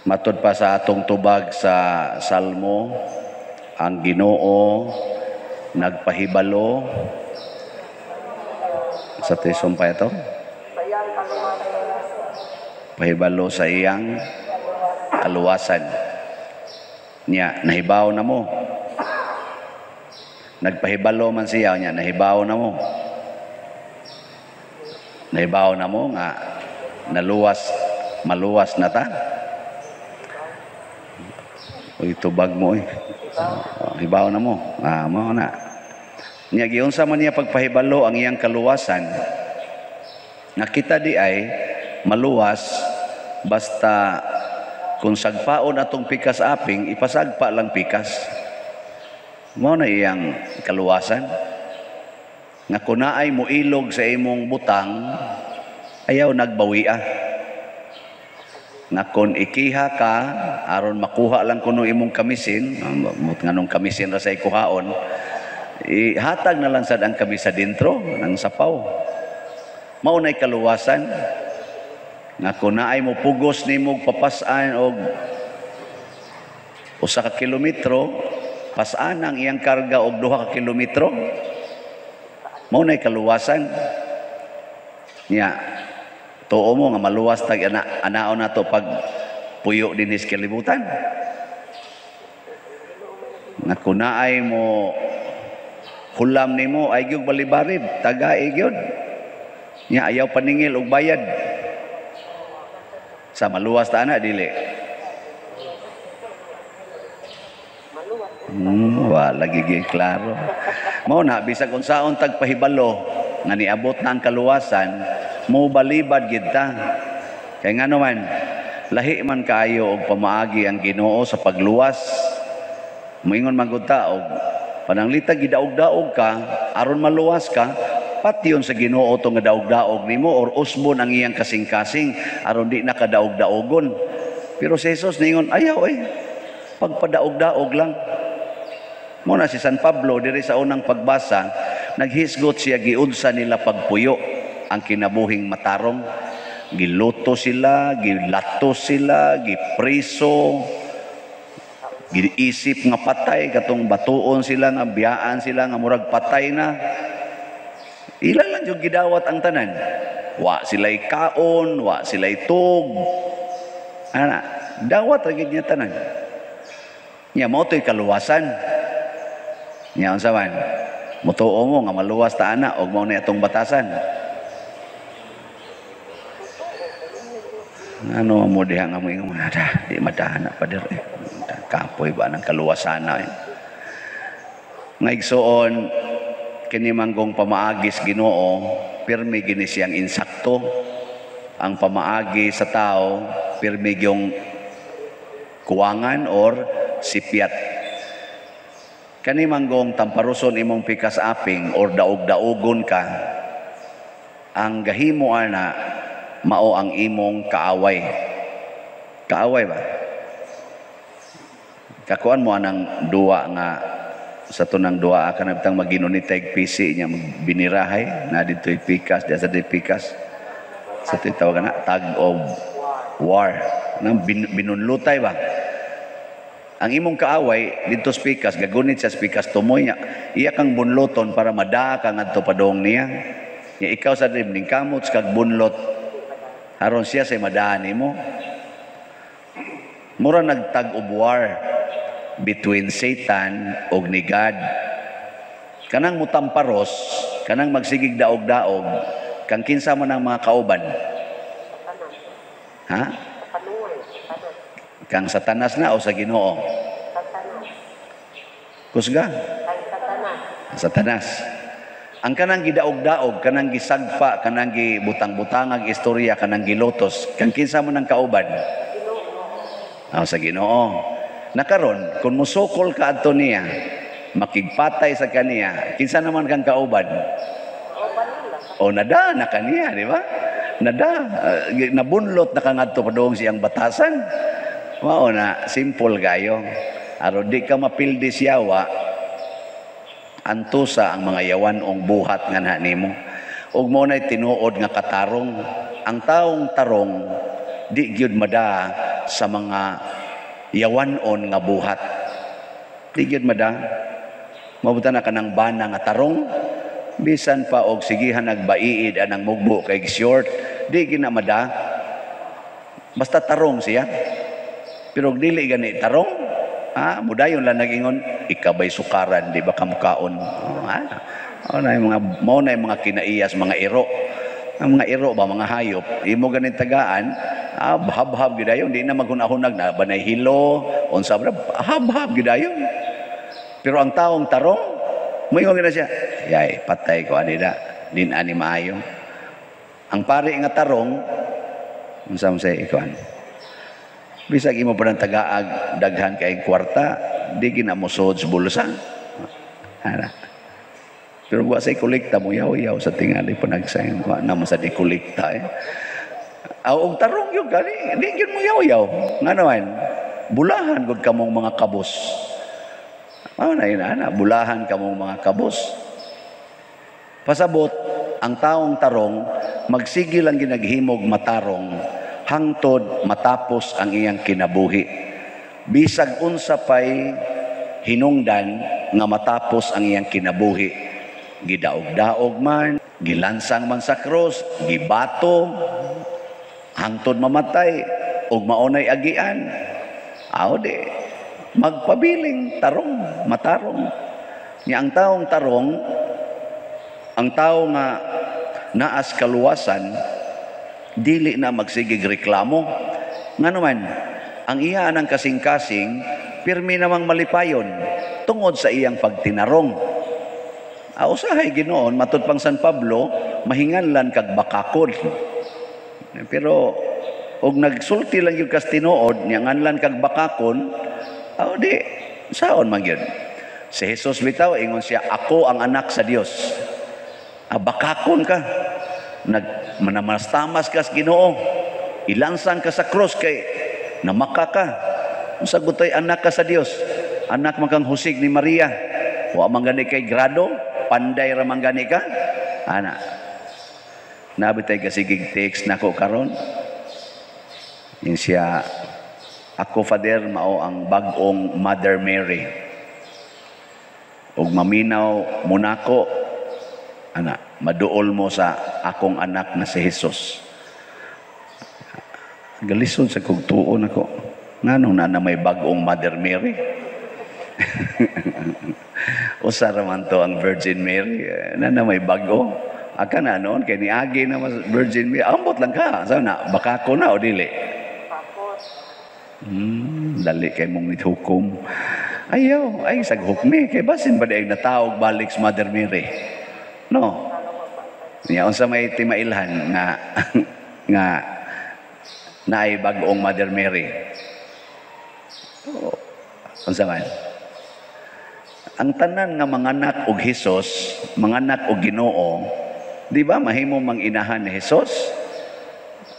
Matud pa sa atong tubag sa Salmo, ang Ginoo nagpahibalo sa tisong pa ito. Pahibalo sa iyang kaluwasan. Niya, nahibaw na mo. Nagpahibalo man siya niya, nahibaw na mo. Nahibaw na mo nga maluwas na ta. Uy, tubag mo hibaw na mo. Mo na. Niya giunsa man niya pagpahibalo ang iyang kaluwasan. Nakita di ay maluwas basta kung sagpaon atong pikas aping ipasagpa lang pikas. Mo na iyang kaluwasan. Nga kunaay mo ilog sa imong butang ayaw nagbawiya. Nga kung ikiha ka aron makuha lang kuno imong kamisin, nganong kamisin ra sa ikuhaon, ihatag na lang sad ang kamis sa dentro ng sapaw. Mao nay kaluwasan. Nga kung naay mo pugos nimo papasan og usa ka kilometro, pasan ang iyang karga og 2 ka kilometro. Mao nay kaluwasan. Nya tuo mo nga maluwas tag anaon nato pag puyo dinis kalibutan. Nga kung naay mo hulam nimo ay gyud balibarid, tagay gyud. Nya ayaw paningil og bayad. Sa maluwas ta ana dili. Wala gigi klaro. Mao na bisag unsaon tagpahibalo nga niabot na ang kaluwasan, mo balibad gid ta. Kay ngano man lahi man kaayo og pamaagi ang Ginoo sa pagluwas. Moingon man gud ta og pananglita gidaog-daog ka aron maluwas ka, pation sa Ginoo to nga daog-daog nimo or usbon ang iyang kasing-kasing aron di na kadaog-daogon. Pero si Jesus ningon ayaw pagpadaog-daog lang. Mo na si San Pablo diri sa unang pagbasa, naghisgot siya giunsa nila pagpuyo ang kinabuhing matarong. Giluto sila, gilatos sila, gipriso, giisip nga patay, katong batuon sila nga biyaan sila nga murag patay na. Ilan lang yung gidawat ang tanan. Wa sila'y kaon, wa sila'y tug. Ana, dawat agad niya tanan. Nya mo to'y kaluwasan. Nya unsa man? Mutuo mo nga maluwas ta ana og mao na atong batasan. Ano mo diha nga mo ingon di madana pa dire. Kapoy ba ng kaluwasan na. Nga igsuon kini manggong pamaagis Ginoo, pirmi gini siyang insakto. Ang pamaagi sa tao, pirmi yung kuwangan or sipyat. Kani manggong tamparuson imong pikas aping or daog-daogon ka, ang gahimo ana mao ang imong kaaway. Kaaway ba? Kakuan mo anang duwa nga sa tunang duwa ka nabtang maginunitay PC niya binirahay na dito'y pikas, diya sa pikas. Sa titawag na tag of war. Nang binunlutay ba? Ang imong kaaway dito sa pikas, gagunit sa pikas tumoy niya. Iya kang bunloton para madaa ka ngadto padong niya. Ya ikaw sa ning kamot kag bunlot aron siya say madaan nimo. Mura nagtag of war between Satan og ni God. Kanang mutamparos, kanang magsigig daog-daog, kang kinsa man ang mga kauban. Ha? Kang Satanas na o sa Ginoo? Kusga? Satanas. Ang kanang gidaog-daog, kanang gisagpa, kanang gibutang-butangag istorya, kanang gilotos, kang kinsa man ang kauban? Sa Ginoo. Nakaron, kung musukol ka adto niya, makigpatay sa kaniya, kinsa naman kang kauban? O nada na kaniya, di ba? Nada, nabunlot na kangadto padong siyang batasan. Mao na simple gayo. Aron di ka mapildi siyawa, antusa ang mga yawanong buhat nga na nimo. Ug mo nay tinuod nga katarong. Ang taong tarong di gyud mada sa mga yawanon nga buhat. Di gyud mada mabuta na kanang bana nga tarong bisan pa og sigihan nagbaiid anang mugbo kay short, di ginamada basta tarong siya. Pero dili gani tarong, mudayon lang nagingon ikabay sukaran, di ba kamukaon. Mao na yung mga kinaiyas, mga iro. Ang mga iro ba, mga hayop, imo ganin tagaan, habhab gidayon, di na maghunahunag na banay hilo, unsa ba, habhab gidayon. Pero ang taong tarong, moingon na siya, yay, patay ko anida, din ani maayo. Ang pari nga tarong, unsa mo say ikuan. Bisag imo pa ng tagaag daghan kay kwarta, di ginamusod sa bulsa. Pero wa say kolekta mo yaw-yaw sa tingali panagsayon ko na sa di kolekta og tarong yung gani di gyud mo yaw-yaw nga naman bulahan gud kamong mga kabos. Na ina bulahan kamong mga kabos. Pasabot ang taong tarong magsige lang ginaghimog matarong hangtod matapos ang iyang kinabuhi. Bisag unsa pay hinungdan nga matapos ang iyang kinabuhi. Gidaog-daog man, gilansang man sa krus, gibato, hangtod mamatay, ug maunay agian. Di, magpabiling tarong, matarong. Nya ang taong tarong, ang tao nga naas kaluwasan, dili na magsigig reklamo. Nga naman, ang iya anang kasing-kasing, pirmi namang malipayon, tungod sa iyang pagtinarong. Usahay Ginoon matud pang San Pablo mahinganlan kag bakakon. Pero og nagsulti lang yung kas tinuod nya nganlan kag bakakon, di saon man gyud. Si Jesus bitaw ingon siya, ako ang anak sa Dios. Bakakon ka. Manamastamas ka sa Ginoo. Ilansang ka sa cross kay namaka ka. Unsa gutoy anak ka sa Dios? Anak man kang husig ni Maria. Wa man gani kay grado. Panday ramang gani ka nabitay kasigig text nako karon in siya ako father mao ang bag-ong Mother Mary ug maminaw munako maduol mo sa akong anak na si Jesus. Galisod sa kog tuon ako nganong na may bag-ong Mother Mary. Usa raman to ang Virgin Mary na may bago aka na noon kay niagi na Virgin Mary ambot lang ka sa na baka ko na o dili dali kay mong nithukom ayaw ay saghukmi kay basin ba daig nataog balik sa Mother Mary no niya unsa may timailhan nga naay bag-ong Mother Mary unsa man. Ang tanan nga manganak og Hesus, manganak og Ginoo, di ba mahimo mang inahan ni Hesus?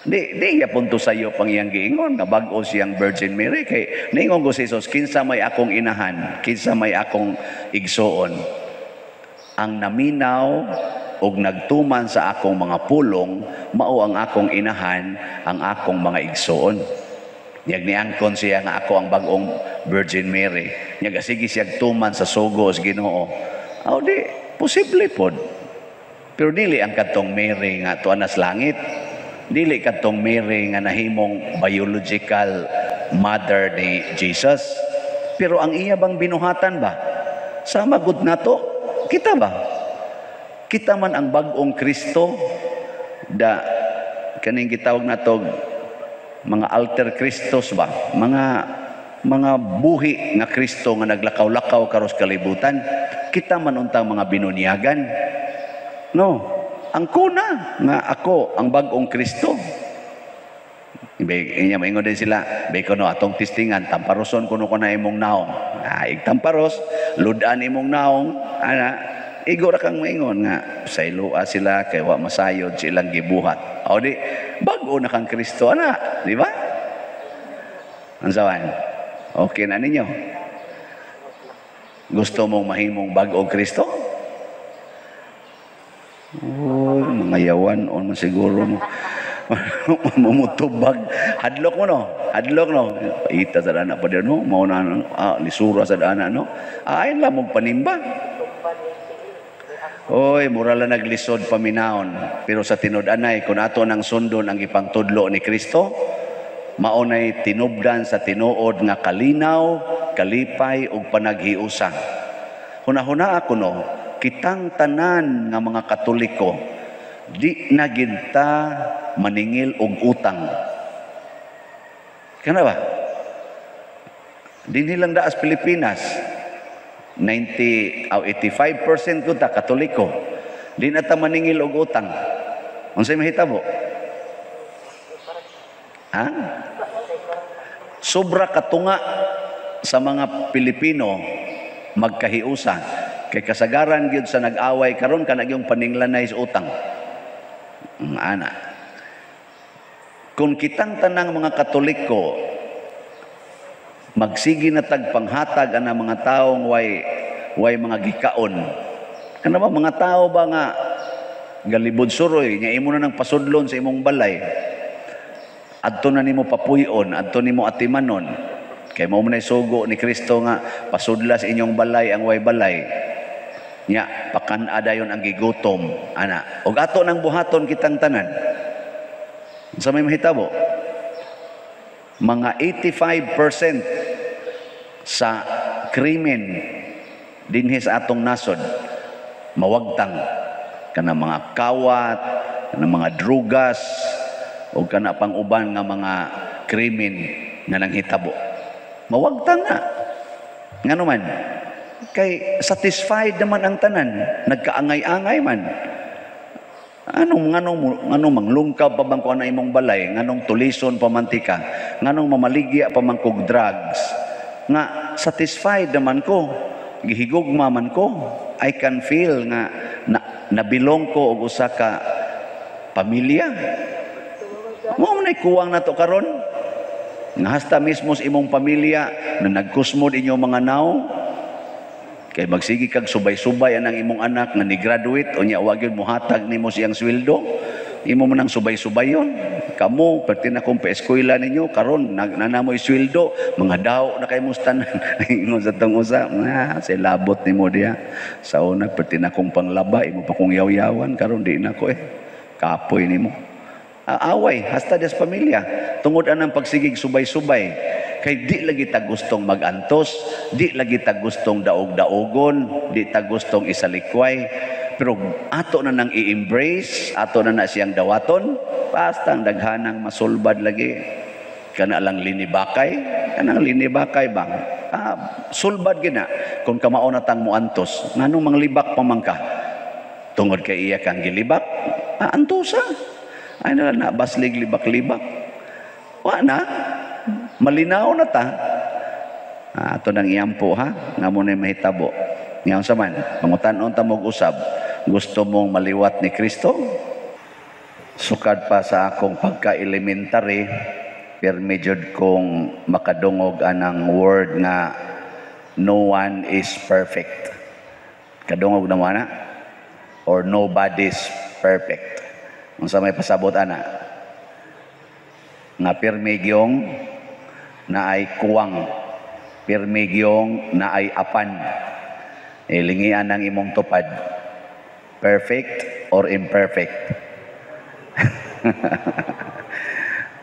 Di punto sa iyo pang iyang giingon nga bag-o siyang Virgin Mary kay niingon ko si Hesus kinsa may akong inahan, kinsa may akong igsoon. Ang naminaw og nagtuman sa akong mga pulong mao ang akong inahan, ang akong mga igsoon. Niyag niangkon siya nga ako ang bag-ong Virgin Mary. Niyag sige siya tuman sa sugos Ginoo. Di, posible pod. Pero dili ang katong Mary nga tuan nas langit. Dili katong Mary nga nahimong biological mother ni Jesus. Pero ang iya bang binuhatan ba? Sama gud nato. Kita ba? Kita man ang bag-ong Kristo kaning gitawag natog mga alter Kristos ba, mga buhi nga Kristo nga naglakaw-lakaw karos kalibutan. Kita man untang mga binunyagan. No, ang kuna nga ako ang bag-ong Kristo. Inya maingon din sila, bay kuno atong testingan tamparoson kuno na imong naong. Igtamparos, ludan imong naong, igo ra kang maingon nga saylua sila kay wa masayod silang gibuhat. Di bag-o na kang Kristo di ba? Ansawan? Okay na ninyo? Gusto mong mahimong bag-o Kristo? Mga yawan o siguro mo. mamutubag hadlok mo no, hadlok no, ita sa dana pa din no, mao na lisura sa dana no, ay lang mong panimba. Oy, mura lang naglisod paminaon, pero sa tinud-anay kung ato nang sundon ang ipangtudlo ni Kristo, maunay tinubdan sa tinuod nga kalinaw, kalipay ug panaghiusa. Hunahuna ako no, kitang tanan nga mga Katoliko di na gid ta maningil og utang. Kana ba? Dinhi lang daas Pilipinas. 90 o 85% ko ta Katoliko. Di na ta maningil og utang. Unsay mahitabo? Ha? Sobra katunga sa mga Pilipino magkahiusa. Kay kasagaran gyud sa nag-away karon kana gyung paninglanay sa utang. Ana. Kung kitang tanang mga Katoliko magsigi na tagpanghatag ana mga taong way mga gikaon. Kana ba mga tao ba nga galibod suroy nya imo na nang pasudlon sa imong balay. Adto na nimo papuy-on, adto nimo atimanon. Kay mao man sugo ni Kristo nga pasudlas inyong balay ang way balay. Nya pakan-a dayon ang gigutom ana. Og ato nang buhaton kitang tanan. Sa may mahitabo mga 85% sa krimen dinhi sa atong nasod mawagtang kana mga kawat, kana mga drugas o kana pang uban nga mga krimen nga nanghitabo. Mawagtang na. Ngano man kay satisfied naman ang tanan, nagkaangay-angay man. Nganong manglungkaw pa bang ko na imong balay, nganong tulison pamantika, nganong mamaligya pa man kog drugs, nga satisfied naman ko, gihigugma man ko, I can feel nga nabilong ko og usa ka pamilya. Mao man kuwang nato karon, nga hasta mismo sa imong pamilya na nagkusmod inyong mga naw, kay magsigi kag subay-subay anang imong anak nga ni-graduate o nya wa gyud mohatag nimo siyang sweldo, imo man ang subay-subayon. Kamo perti na kung pa-eskwela ninyo karon nanamoy sweldo, mga daw na kay mustanan ingon sa tong usa, say labot nimo diha. Sa una perti na kong panglaba, imo pa kong yaw-yawan karon di na ko kapoy nimo. Away hasta des pamilya tungod anang pagsigig subay-subay. Kay di lagi ta gustong magantos, di lagi ta gustong daog-daogon, di ta gustong isalikway, pero ato na nang i-embrace, ato na siyang dawaton, basta ang daghanang masulbad lagi. Kana lang linibakay, kanang linibakay bang? Sulbad gina kung kamao na tang muantos, nganong manglibak pa man ka? Tungod kay iya kang gilibak, antosa. Ay na baslig libak-libak. Wa na. Malinaw na ta. Ato nang iyampo ha, nga mo na mahitabo. Ngayon sa man, pangutan-on ta mog usab, gusto mong maliwat ni Kristo? Sukad pa sa akong pagka-elementary, pirmi jud kong makadungog anang word nga no one is perfect. Kadungog naman na? Or nobody's perfect. Kung sa may pasabot ana, nga pirmi gyong na ay kuwang, pirmi gyong na ay apan. Ilingian ng imong tupad, perfect or imperfect.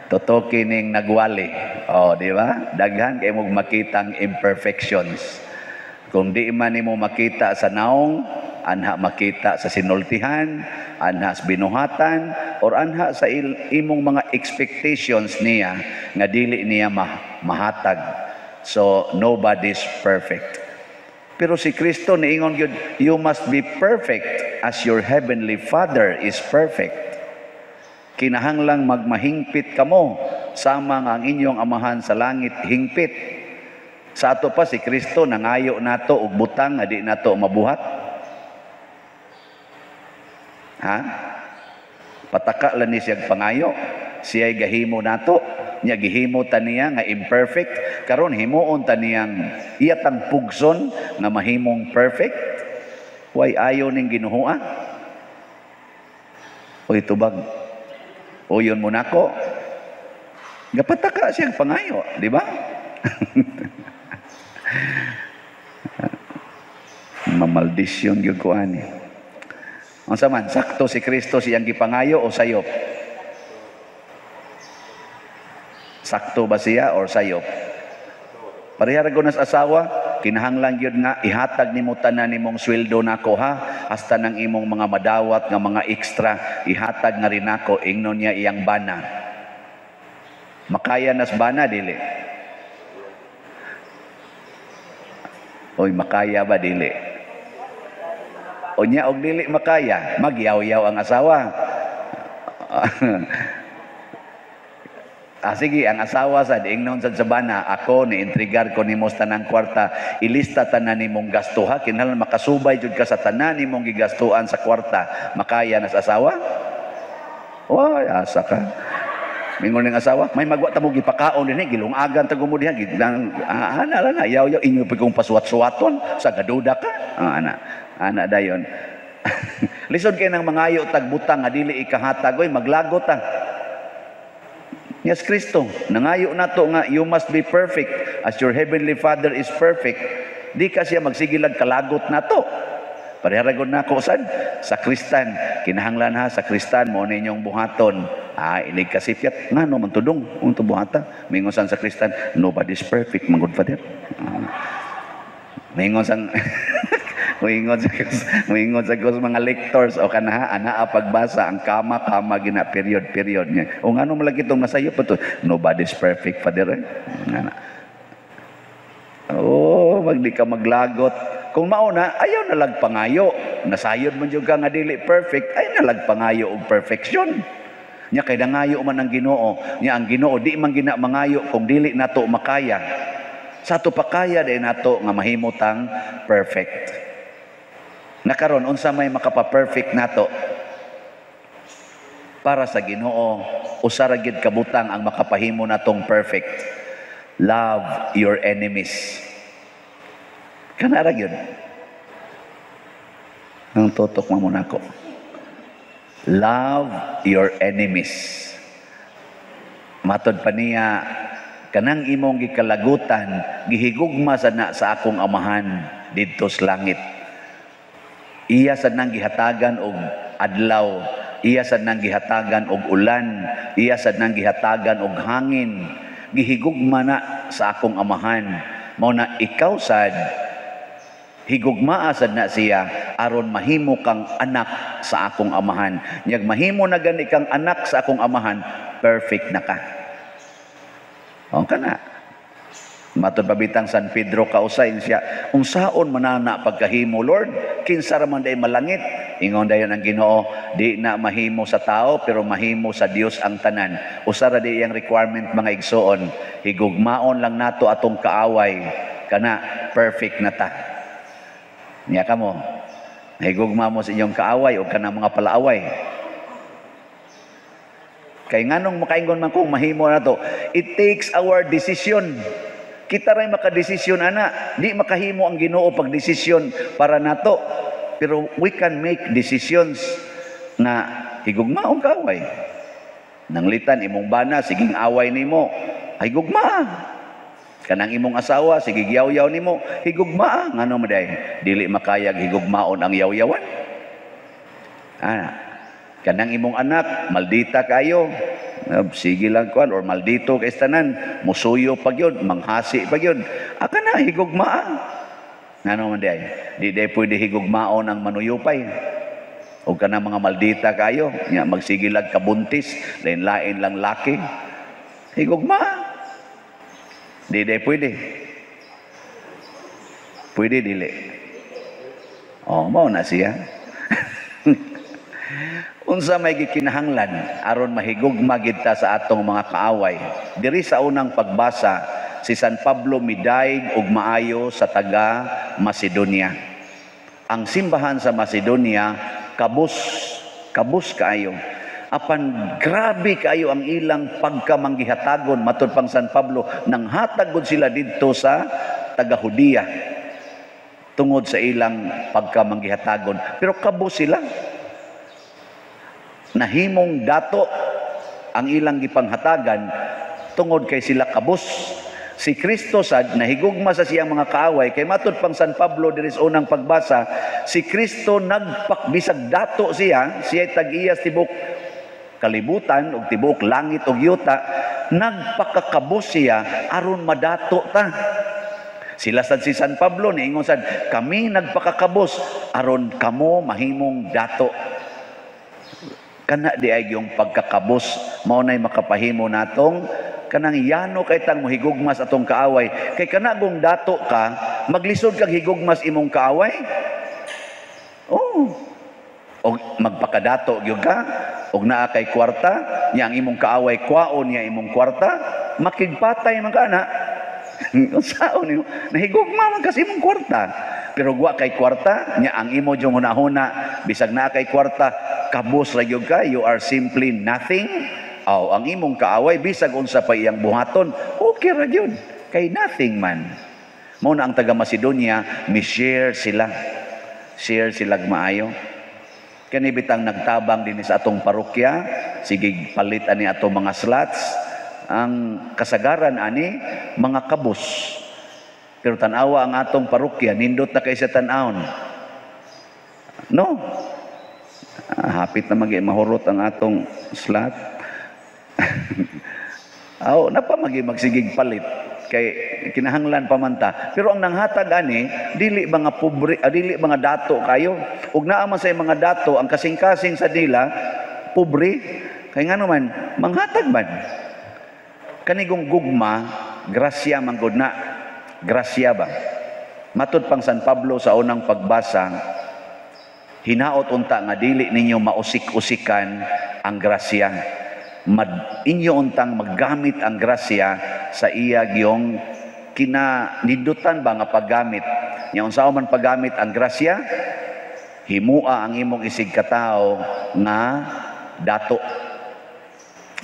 Totoo kining nagwali. Di ba? Daghan kay mong makitang imperfections. Kung di man nimo makita sa naong, anha makita sa sinultihan, anha sa binuhatan, or anha sa imong mga expectations niya nga dili niya mahatag. So nobody's perfect. Pero si Kristo niingon gyud, you must be perfect as your heavenly Father is perfect. Kinahanglang magmahingpit kamo sama nga ang inyong amahan sa langit hingpit. Sa ato pa si Kristo nangayo nato og butang nga di nato mabuhat. Ha? Pataka lang ni siyang pangayo. Siya'y gahimo nato. Nya gihimo ta niya nga imperfect. Karon himuon ta niyang iyatang pugson nga mahimong perfect. Way ayo ning Ginoo. Oy tubag. Uyon mo nako. Gapataka siyang pangayo, di ba? Mamaldisyon gyud ko ani. Unsa man sakto si Kristo siyang gipangayo o sayop? Sakto ba siya or sayop? Parehara ko nas asawa, kinahanglan gyud nga ihatag nimo tanan nimong sweldo nako ha, hasta nang imong mga madawat nga mga extra ihatag nga rin nako, ingnon niya iyang bana. Makaya nas bana dili? Oy, makaya ba dili? O niya og dili makaya, magyaw-yaw ang asawa. Sige, ang asawa sa ingnon sa bana, ako ni intrigar ko nimo sa tanang kwarta, ilista tanan nimong gasto ha, kinahanglan makasubay jud ka sa tanan nimong gigastuan sa kwarta. Makaya na sa asawa? Oy, asa ka. Mingon ng asawa, may magwa ta mo gipakaon dinhi, gilungagan ta gumo diha, ana yaw-yaw inyo pa kong pasuwat-suwaton sa gaduda ka. Ana dayon. Lisod kay nang mangayo tagbutang nga dili ikahatag, oy maglagot ta. Yes, Kristo, nangayo nato nga you must be perfect as your heavenly Father is perfect. Di ka siya magsigilag kalagot nato. Pareharagon na ko sad sa Kristan, kinahanglan ha sa Kristan mo ninyong buhaton. Ilig kasipyat ngano man tudong unto buhata. Mingon sa Kristan, nobody's perfect, my good Father. Mingon sang Moingon sa mga lectors o kanaha ana pagbasa ang kama gina period niya. O ngano malagi itong nasayo pa to? Nobody's perfect, Father. Magdi ka maglagot. Kung mauna, ayaw nalag pangayo. Nasayod man jud ka nga dili perfect, ay nalag pangayo og perfection. Nya kay dangayo man ang Ginoo. Nya ang Ginoo di man gina mangayo kung dili nato makaya. Sa to pakaya day nato nga mahimutang perfect. Nakaron unsa may makapa-perfect nato para sa Ginoo, usa ra gid kabutang ang makapahimo natong perfect. Love your enemies. Kana ra gyud. Ang tutok mo muna ko. Love your enemies. Matod pa niya, kanang imong gikalagutan, gihigugma sana sa akong amahan didto sa langit. Iya sad nang gihatagan og adlaw, iya sad nang gihatagan og ulan, iya sad nang gihatagan og hangin. Gihigugma na sa akong amahan. Mao na ikaw sad higugmaa sad na siya aron mahimo kang anak sa akong amahan. Nyag mahimo na gani kang anak sa akong amahan, perfect na ka. O kana. Matod pabitang San Pedro kausayn siya, unsaon manana pagkahimo Lord, kinsa ra man day malangit. Ingon dayon ang Ginoo, di na mahimo sa tao pero mahimo sa Dios ang tanan. Usa ra di iyang requirement mga igsoon, higugmaon lang nato atong kaaway kana perfect na ta. Nya kamo, higugma mo sa inyong kaaway o kana mga palaaway. Kay nganong makaingon man kung mahimo nato, it takes our decision. Kita ray makadesisyon ana, di makahimo ang Ginoo pagdesisyon para nato. Pero we can make decisions na higugmaong kaaway. Nanglitan imong bana siging away nimo, higugma. Kanang imong asawa sige yaw-yaw nimo, higugma. Ngano maday? Dili makayag higugmaon ang yaw-yawan. Kanang imong anak maldita kayo. Sige lang kuan or maldito kay tanan, musuyo pag yun, manghasi pag yun. Aka na higugmaa. Ngano man day? Di day pwede higugmaon ang manuyupay. O kana mga maldita kayo, nya magsigilag kabuntis, lain-lain lang laki. Higugmaa. Di day pwede. Pwede dili. Mao na siya. Unsa may gikinahanglan aron mahigugma gid ta sa atong mga kaaway. Diri sa unang pagbasa, si San Pablo midaig og maayo sa taga Macedonia. Ang simbahan sa Macedonia kabus kaayo. Apan grabe kaayo ang ilang pagkamanggihatagon matud pang San Pablo, nang hatag gud sila didto sa taga Hudiya tungod sa ilang pagkamanggihatagon. Pero kabus sila. Nahimong dato ang ilang gipanghatagan tungod kay sila kabus. Si Kristo sad nahigugma sa siyang mga kaaway kay matud pang San Pablo diri sa unang pagbasa, si Kristo nagpakbisag dato siya tag-iyas tibok kalibutan ug tibok langit ug yuta, nagpakakabus siya aron madato ta. Sila sad si San Pablo niingon sad, kami nagpakakabus aron kamo mahimong dato. Kana di ay yung pagkakabus mao nay makapahimo natong kanang yano kay tang mohigugmas atong kaaway. Kay kana gong dato ka, maglisod kag higugmas imong kaaway. Oh. O magpakadato gyud ka, og naa kay kwarta, nya ang imong kaaway kwaon niya imong kwarta, makigpatay man kana. Unsaon niyo? Nahigugma man kasi imong kwarta. Pero wa kay kwarta, nya ang imo jung hunahuna, bisag naa kay kwarta, kabus ra gyud ka, you are simply nothing. Ang imong kaaway bisag unsa pa iyang buhaton, okay ra gyud, kay nothing man. Mao na ang taga Macedonia, mi-share sila. Share sila maayo. Kani bitang nagtabang din sa atong parokya, sige palit ani atong mga slots. Ang kasagaran ani mga kabus. Pero tanawa ang atong parokya, nindot na kay sa tan-awon. No. Hapit na mahurot ang atong slot. Magsigig palit kay kinahanglan pamanta. Pero ang nanghatag ani dili mga pobre, dili mga dato kayo. Ug naa man say mga dato ang kasing-kasing sa dila pobre. Kay ngano man manghatag man. Kanigong gugma grasya man gud na. Grasya ba? Matud pang San Pablo sa unang pagbasa, hinaot unta nga dili ninyo mausik-usikan ang grasya. Inyo untang maggamit ang grasya sa iya giyong kinanidutan ba nga paggamit. Nya unsa man paggamit ang grasya, himua ang imong isig katao nga dato.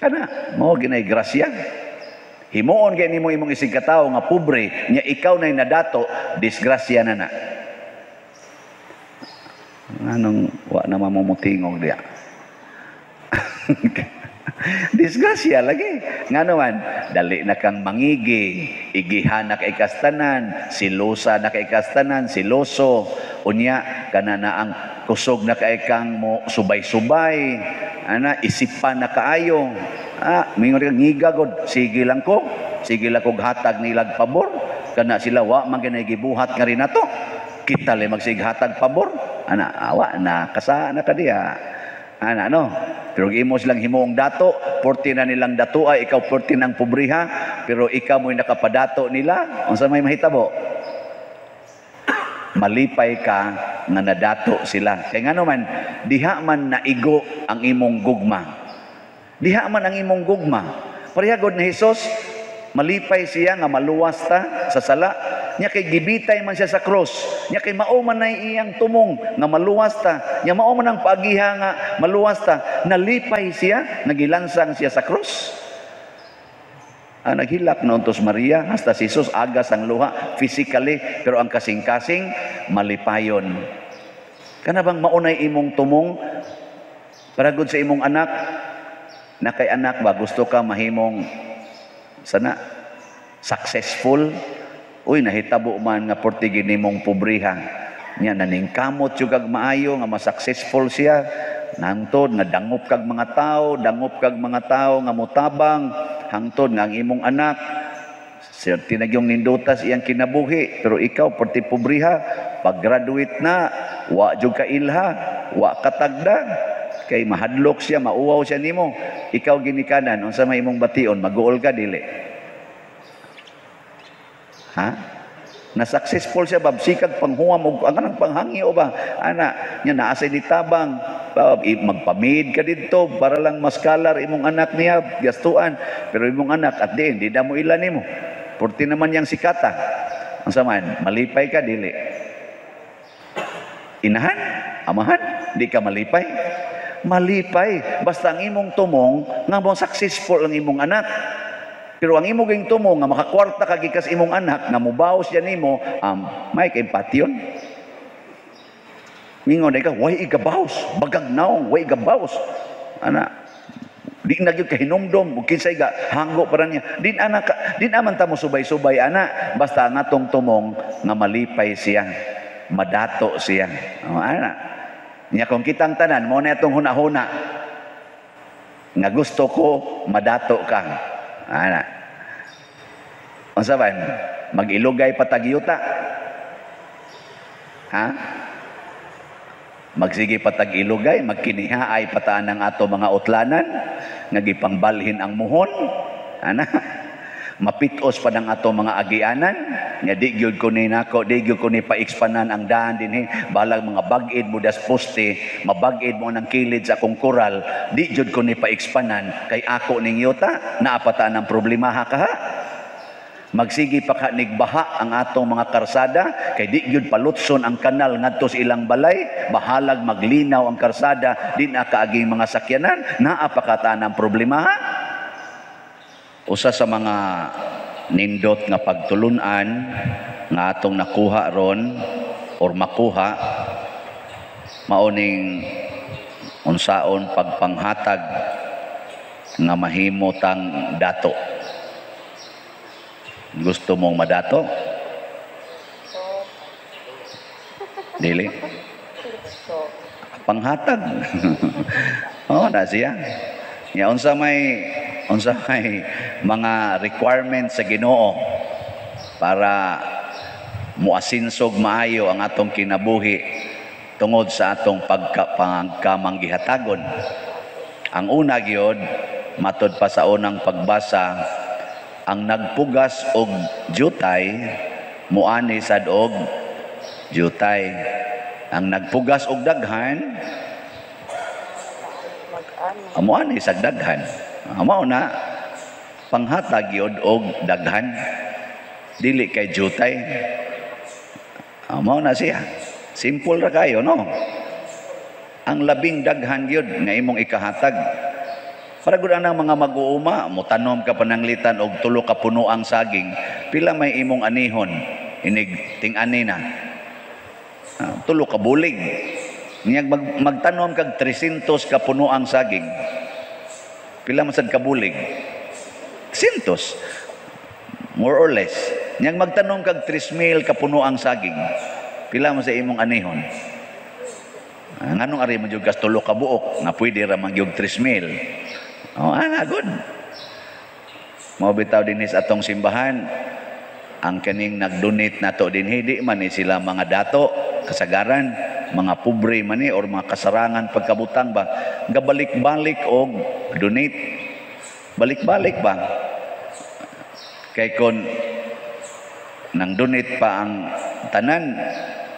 Kana mao ginay grasya. Himuon kay nimo imong isig katao nga pobre, nya ikaw nay nadato, disgrasya na na. Anong wa na mamumutingog diya. Disgrasya lagi. Nga naman, dali na kang mangigi, igihan na kay kastanan, silosa na kay kastanan, siloso, unya, kana na ang kusog na kay kang mo subay-subay, isipan na kaayo. Mingon ka, ngigagod, sige lang ko hatag nilag pabor, kana sila, wa, maganagibuhat nga rin na to. Kita lang magsighatag pabor, awa na, kasaan na ka diya. No? Pero imo silang himuong dato, 40 na nilang dato ay ikaw 40 ng pobriha, pero ikaw mo'y nakapadato nila, unsa may mahitabo? Malipay ka nga nadato sila. Kaya nga naman, diha man naigo ang imong gugma. Diha man ang imong gugma. Parehagod ni Jesus, malipay siya nga maluwas ta sa sala. Nya kay gibitay man siya sa cross. Nya kay mao man nay iyang tumong nga maluwas ta. Nya mao man ang paagiha nga maluwas ta. Nalipay siya, nagilansang siya sa cross. Naghilak na untos Maria, hasta si Jesus agas ang luha physically, pero ang kasing-kasing malipayon. Kana bang maunay imong tumong paragod sa imong anak? Na kay anak ba gusto ka mahimong sana successful? Uy, nahitabo man nga portigin nimong pobriha. Nya naningkamot yung kag maayo nga masuccessful siya. Nangtod nga dangop kag mga tao nga mutabang hangtod nga ang imong anak certi na yung nindutas iyang kinabuhi, pero ikaw porti pobriha, pag-graduate na, wa jud ka ilha, wa katagda, kay mahadlok siya, mauwaw siya nimo. Ikaw ginikanan, unsa may imong bation, mag-uol ka dili? Na successful siya ba, sikag panghuwam og ang panghangyo ba, nya naasay ni tabang, magpamid ka dito para lang maskalar imong anak niya gastuan, pero imong anak at di mo ilan nimo, porti naman yang sikata. Ang saman, malipay ka dili? Inahan, amahan, di ka malipay? Malipay basta ang imong tumong nga mo successful ang imong anak. Pero ang imo ging tumong nga makakwarta ka gikas imong anak nga mubaw siya nimo, may kay patyon. Mingon ka, why igabaws? Bagag naong, why igabaws? Di na gyud kahinumdom ug kinsay ga hanggo para niya. Din aman ta mo subay-subay ana basta nga tong tumong nga malipay siya, madato siya. Ana. Nya kung kitang tanan mo na itong hunahuna nga gusto ko madato ka. Ana. Unsa ba? Mag-ilugay patagyuta. Ha? Magsige patag ilugay, magkinihaay pataan ng ato mga utlanan, nga gipangbalhin ang muhon, ana, mapitos pa ng ato mga agianan, nga di gyud ko ni nako, di gyud ko ni pa-ekspanan ang daan dinhi, balag mga bagid mo das poste, mabagid mo ng kilid sa akong koral, di gyud ko ni pa-ekspanan, kay ako ning yuta, naapataan ang problema ha kaha. Magsigi pa ka nigbaha ang atong mga karsada kay di gyud palutson ang kanal ngadto sa ilang balay, bahalag maglinaw ang karsada di na kaaging mga sakyanan, naa pa kataan ang problema ha? Usa sa mga nindot nga pagtulunan nga atong nakuha ron or makuha mauning unsaon pagpanghatag nga mahimutang dato. Gusto mong madato? Dili? Panghatag. Oh, na siya. Ya, unsa may mga requirements sa Ginoo para muasinsog maayo ang atong kinabuhi tungod sa atong pagkamanggihatagon. Ang una gyud matud pa sa unang pagbasa, ang nagpugas og jutay muani sad og jutay. Ang nagpugas og daghan muani sad daghan. Mao na panghatag yod og daghan dili kay jutay. Mao na siya. Simple ra kayo no. Ang labing daghan yod nga imong ikahatag. Para gud anang mga mag-uuma, mutanom ka pananglitan og tulo ka puno ang saging, pila may imong anihon, inig ting-ani na. Tulo ka bulig. Niyag magtanom kag 300 ka puno ang saging. Pila man sad ka bulig? 100. More or less. Niyag magtanom kag 3,000 ka puno ang saging. Pila man sa imong anihon? Nganong ari man jud kas tulo ka buok nga pwede ra man gyud 3,000. Oh, ana good. Mao bitaw dinis atong simbahan ang kaning nag-donate nato dinhi di man ni sila mga dato kasagaran, mga pobre man ni or mga kasarangan pagkabutang ba nga balik-balik og donate. Balik-balik ba? Kay kon nang donate pa ang tanan,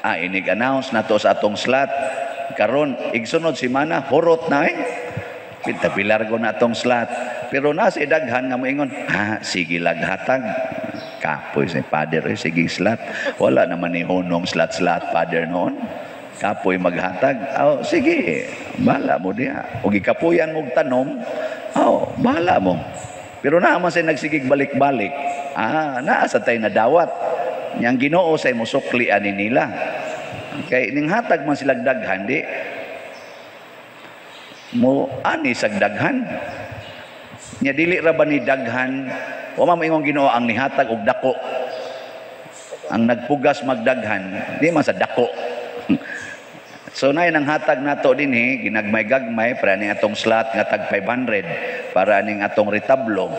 inig announce nato sa atong slot karon igsunod semana horot na pilar ko na itong slot. Pero nasa daghan nga moingon, sige laghatag. Kapoy sa father, sige slot. Wala naman ni hunong slot father noon. Kapoy maghatag. Sige, bahala mo diya. O gikapuyan mong tanom, bahala mo. Pero naman siya nagsigig balik-balik. Naasa tayo na dawat. Yang Ginoo say musukli ani nila. Kay ning hatag man sila daghan di mo ani sag daghan. Nya dili ra ba ni daghan wa man moingon Ginoo ang nihatag og dako. Ang nagpugas magdaghan di man sa dako. So nay nang hatag nato dinhi ginagmay-gagmay para ning atong slot nga tag 500 para ning atong retablo.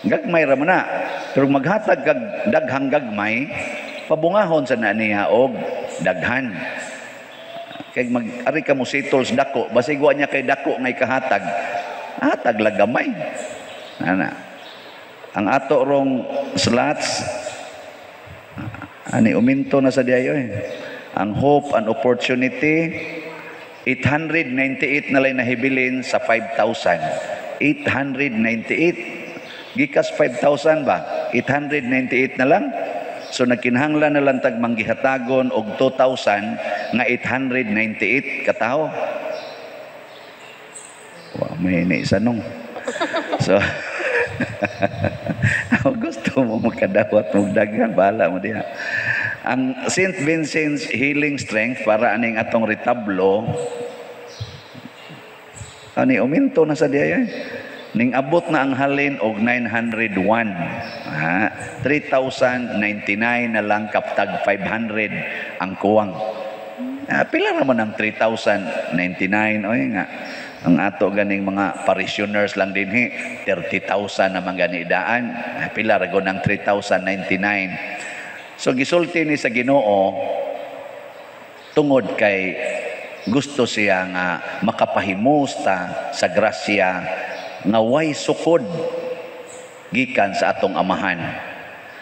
Gagmay ra man na. Pero maghatag kag daghang gagmay pabungahon sa na niya og daghan. Kay mag-ari ka mo sitols dako, basig wa niya kay dako ngay kahatag. Hatag lagamay. Ana. Ang ato rong slots ani uminto na sa diayo Ang Hope and Opportunity 898 na lay nahibilin sa 5,000. 898 gikas 5,000 ba? 898 na lang. So nagkinahanglan na lang tag manggihatagon og 2,000 nga 898 katao. May naisanong. So gusto mo makadawat mong daghan, bahala mo diha. Ang St. Vincent's Healing Strength para aning atong retablo Ani uminto na sa diya. Ning abot na ang halin og 901. 3,099 na lang kaptag 500 ang kuwang. Pila naman ang 3,099 oy nga. Ang ato ganing mga parishioners lang din 30,000 naman gani daan. Pila ra gud ang 3,099. So gisulti ni sa Ginoo tungod kay gusto siya nga makapahimusta sa grasya nga way sukod gikan sa atong amahan.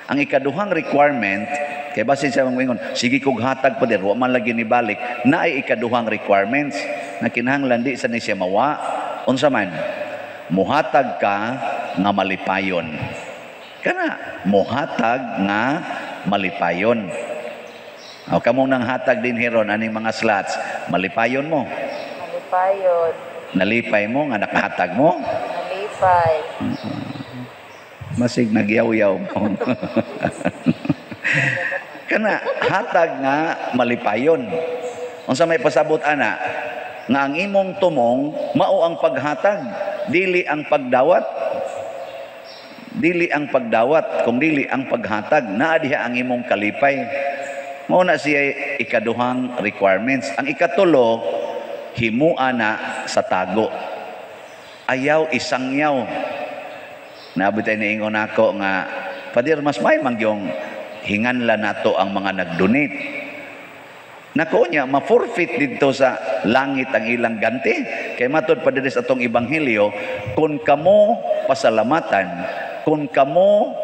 Ang ikaduhang requirement kay basin siya mangingon, sige kog hatag pa dir, wa man lagi ni balik. Naay ikaduhang requirements na kinahanglan di sa ni siya mawa. Unsa man? Muhatag ka nga malipayon. Kana muhatag nga malipayon. O kamong nang hatag din hiron aning mga slots, malipayon mo. Malipayon. Nalipay mo nga nakahatag mo. Nalipay. Masig nagyaw-yaw mo. Kana hatag nga malipayon. Unsa may pasabot ana nga ang imong tumong mao ang paghatag, dili ang pagdawat. Dili ang pagdawat, kung dili ang paghatag, naa diha ang imong kalipay. Mao na siya ikaduhang requirements. Ang ikatulo, himua na sa tago. Ayaw isangyaw. Naabot ni ingon ako nga, padir mas may mangyong hinganla nato ang mga nag-donate. Nako niya, ma-forfeit dito sa langit ang ilang ganti. Kay matod pa dito sa atong ebanghelyo, kung kamo pasalamatan, kung kamo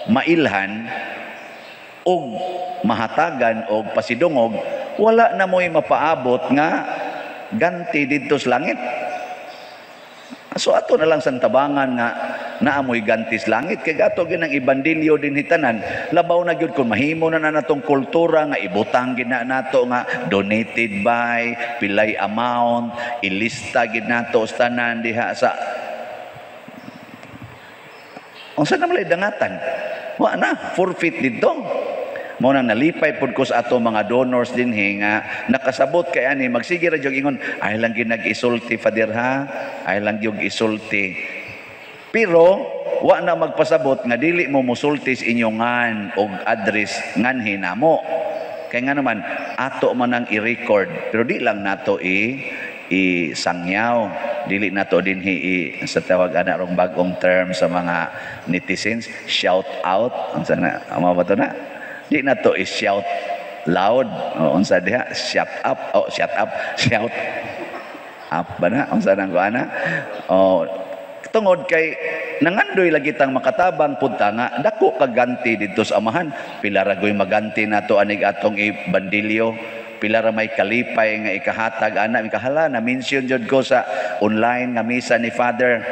mailhan, og mahatagan og pasidungog, wala na mo'y mapaabot nga ganti dito sa langit. So ato na lang santabangan nga naamoy gantis langit kay gato ginang ibandilyo din hitanan, labaw na gyud kun mahimo na natong kultura nga ibutang gid na nato nga donated by pilay amount, ilista gid nato sa tanan diha sa unsa na malay dangatan, wa na forfeit dito. Mo nang nalipay pud ko sa ato mga donors din nga nakasabot kay ani magsige ra jud ingon ay lang ginag-isulti fader ha, ay lang gyud isulti. Pero wa na magpasabot nga dili mo musulti sa inyongan og address nganhi namo. Kay nga naman ato man ang i-record pero di lang nato isangyaw, dili nato din sa tawag ana rong bagong term sa mga netizens, shout out. Unsa na amo ba to na? Di na to is-shout loud. O, unsa diha? Shut up. O, shut up. Shout up ba na? Unsa nang kuana? O, tungod kay nangandoy lagi tang makatabang punta nga dako kaganti dito sa amahan. Pila ra goy maganti nato anig atong ibandilyo. Pila ra may kalipay nga ikahatag ana ikahala na mention jud ko sa online nga misa ni Father.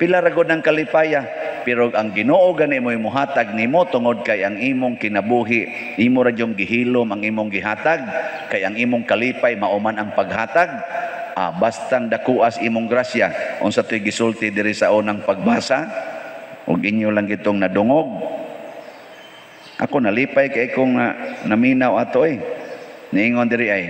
Pila ra gud ang kalipaya. Pero ang Ginoo gani mo imuhatag nimo tungod kay ang imong kinabuhi, imo ra jung gihilom ang imong gihatag, kay ang imong kalipay mauman ang paghatag. Bastang dakuas imong grasya. Unsa toy gisulti diri sa unang pagbasa, ug inyo lang gitong nadungog. Ako nalipay kay kung naminaw ato niingon diri ay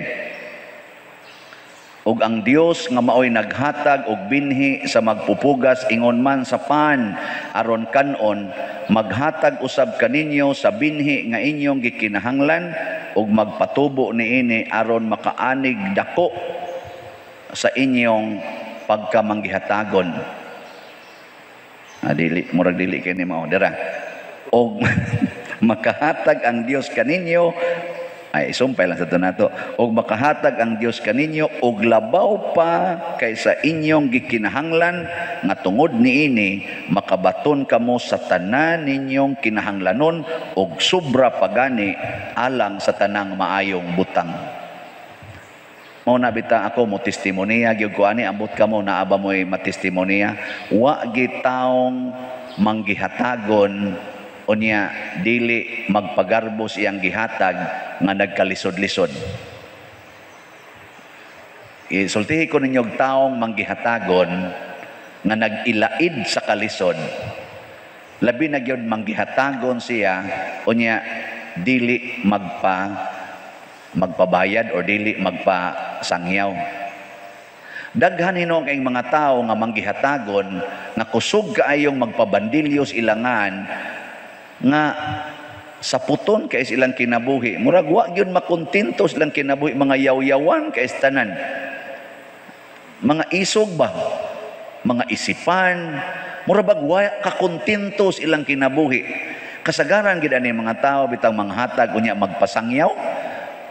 ug ang Dios nga maoy naghatag og binhi sa magpupugas ingon man sa pan aron kanon maghatag usab kaninyo sa binhi nga inyong gikinahanglan ug magpatubo niini aron makaanig dako sa inyong pagkamanggihatagon. Dili murag dili kini mao dira. Og makahatag ang Dios kaninyo ay isumpay lang sa ito nato. Og makahatag ang Dios kaninyo og labaw pa kaysa inyong gikinahanglan nga tungod niini makabaton kamo sa tanan ninyong kinahanglanon og sobra pagani alang sa tanang maayong butang. Mao na bita ako mo testimonya gyud ko ani ambot kamo naaba mo'y matestimonya wa gitaong manggihatagon unya dili magpagarbos iyang gihatag nga nagkalisod-lisod. Isultihi ko ninyong taong manggihatagon nga nag-ilaid sa kalisod. Labi na gyud manggihatagon siya unya dili magpabayad o dili magpasangyaw. Daghan hinong kayong mga tao nga manggihatagon nga kusog kaayong magpabandilyos ilangan nga sa puton kay silang kinabuhi. Murag wa gyud makontento silang kinabuhi, mga yaw-yawan kay tanan. Mga isog ba? Mga isipan, murag wa kakontento silang kinabuhi. Kasagaran gid ani mga tao bitang manghatag unya magpasangyaw,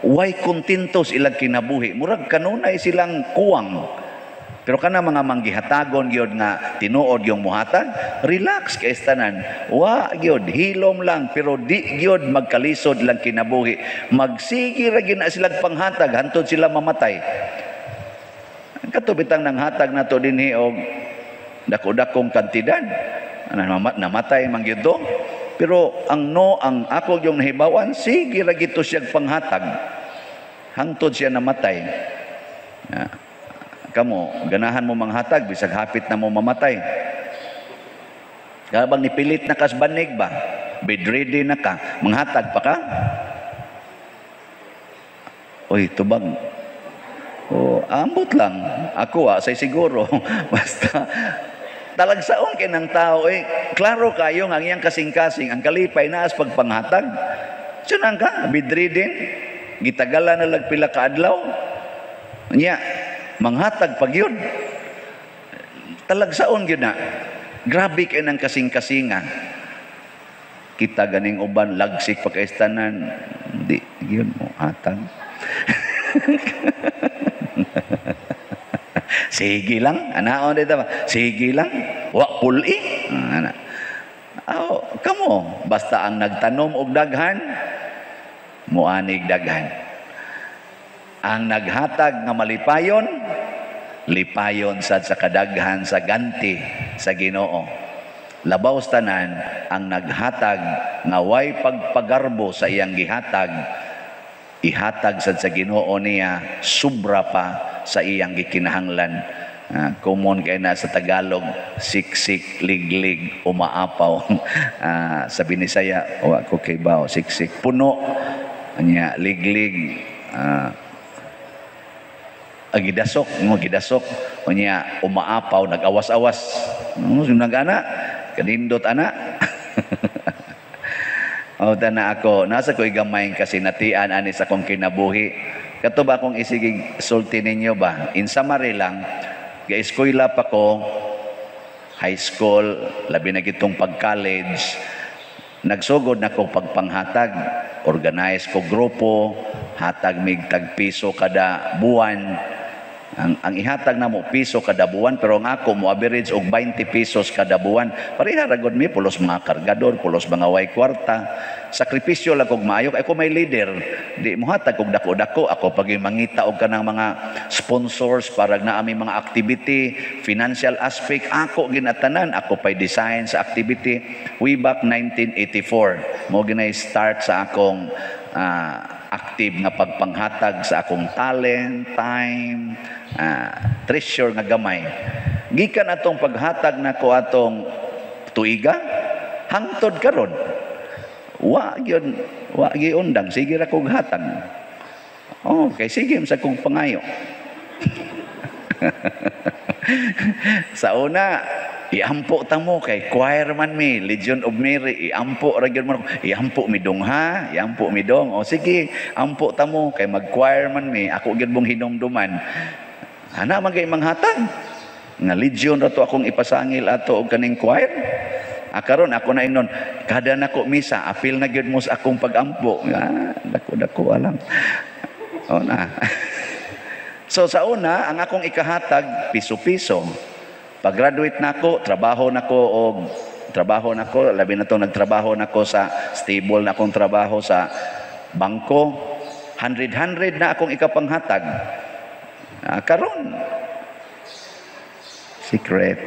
way kontento silang kinabuhi. Murag kanunay silang kuwang. Pero kana mga manggihatagon gyud nga tinuod yung muhatag, relax kay tanan. Wa gyud hilom lang pero di gyud magkalisod lang kinabuhi. Magsige ra gyud na silang panghatag hantod sila mamatay. Katubitang nang hatag nato dinhi og dako-dakong kantidad. Namatay man gyud do. Pero ang ako yung nahibawan, sige ra gito siya panghatag. Hangtod siya namatay. Kamo, ganahan mo manghatag, bisag hapit na mo mamatay. Kabang nipilit na kas banig ba? Bedready na ka, manghatag pa ka? Uy, tubag. Oh, ambot lang. Ako say siguro. Basta, talagsaon kay ng tao, klaro kayo ang iyang kasing-kasing, ang kalipay na as pagpanghatag. Sunang ka, bedridden, gitagalan na lagpila ka adlaw. Nya, manghatag pag yun. Talagsaon yun na. Grabe kayo ng kasing-kasinga. Kita ganing uban, lagsik pagkaistanan. Hindi, yun mo, hatag. Sige lang, anaon dito ba? Sige lang, wa puli. Kamo, basta ang nagtanom og daghan, muanig daghan. Ang naghatag nga malipayon, lipayon sad sa kadaghan sa ganti sa Ginoo. Labaw tanan ang naghatag nga way pagpagarbo sa iyang gihatag, ihatag sad sa Ginoo niya sobra pa sa iyang gikinahanglan. Common kay na sa Tagalog, siksik, liglig, umaapaw. Sa Binisaya, ko kay bao, siksik, puno, anya liglig, gidasok, gidasok, unya umaapaw, nag-awas-awas. Nagana, kanindot ana. Tana ako, nasa ko igamay kasi natian ani sa kong kinabuhi. Kato ba akong isigig sulti ninyo ba? In summary lang, ga-eskwela pa ko, high school, labi na gitong pag-college, nagsugod na ko pagpanghatag, organize ko grupo, hatag mig tag piso kada buwan. Ang ihatag na mo piso kada buwan, pero ang ako mo average og 20 pesos kada buwan. Pareha ra gud mi, pulos mga kargador, pulos mga way kwarta. Sakripisyo lang kog maayo, ako may leader. Di mo hatag og dako-dako, ako pag mangita og kanang mga sponsors para na ami mga activity, financial aspect, ako ginatanan, ako pay design sa activity way back 1984. Mo ginay start sa akong active nga pagpanghatag sa akong talent, time, treasure nga gamay. Gikan atong paghatag na ko atong tuiga, hangtod karon. Wa giundang, sige ra kog hatag. Okay, sige sa kong pangayo. Sa una, iampo ta mo kay choir man mi, Legion of Mary, iampo ra gyud mo, iampo mi dong ha, iampo mi dong. O sige, ampo ta mo kay mag-choir man mi, ako gyud mong hinumduman. Ana man kay manghatag. Nga Legion ra to akong ipasangil ato og kaning choir. Karon ako na inon, kada nako misa, apil na gyud mo sa akong pagampo. Dako alam. O na. So sa una, ang akong ikahatag piso-piso. Pag-graduate nako, trabaho nako, labi na to nagtrabaho nako sa stable na akong trabaho sa bangko. 100 na akong ikapanghatag. Karon secret.